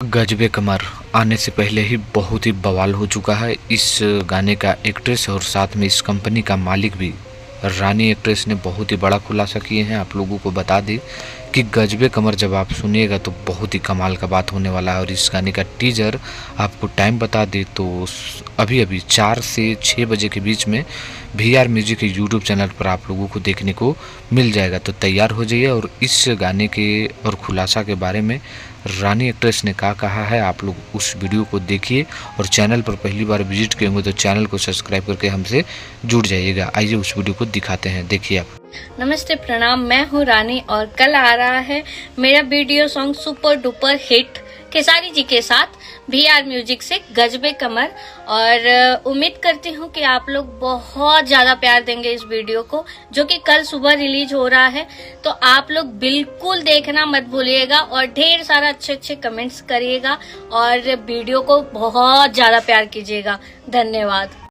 गजबे कमर आने से पहले ही बहुत ही बवाल हो चुका है। इस गाने का एक्ट्रेस और साथ में इस कंपनी का मालिक भी रानी एक्ट्रेस ने बहुत ही बड़ा खुलासा किए हैं। आप लोगों को बता दें कि गजबे कमर जब आप सुनिएगा तो बहुत ही कमाल का बात होने वाला है। और इस गाने का टीजर आपको टाइम बता दें तो अभी अभी 4 से 6 बजे के बीच में VR म्यूजिक के यूट्यूब चैनल पर आप लोगों को देखने को मिल जाएगा। तो तैयार हो जाइए। और इस गाने के और खुलासा के बारे में रानी एक्ट्रेस ने क्या कहा है आप लोग उस वीडियो को देखिए। और चैनल पर पहली बार विजिट किए होंगे तो चैनल को सब्सक्राइब करके हमसे जुड़ जाइएगा। आइए उस वीडियो को दिखाते हैं, देखिए आप। नमस्ते, प्रणाम। मैं हूँ रानी और कल आ रहा है मेरा video song super duper hit Khesari ji के साथ VR म्यूजिक से गजबे कमर। और उम्मीद करती हूँ कि आप लोग बहुत ज्यादा प्यार देंगे इस वीडियो को, जो कि कल सुबह रिलीज हो रहा है। तो आप लोग बिल्कुल देखना मत भूलिएगा और ढेर सारा अच्छे कमेंट्स करिएगा और वीडियो को बहुत ज्यादा प्यार कीजिएगा। धन्यवाद।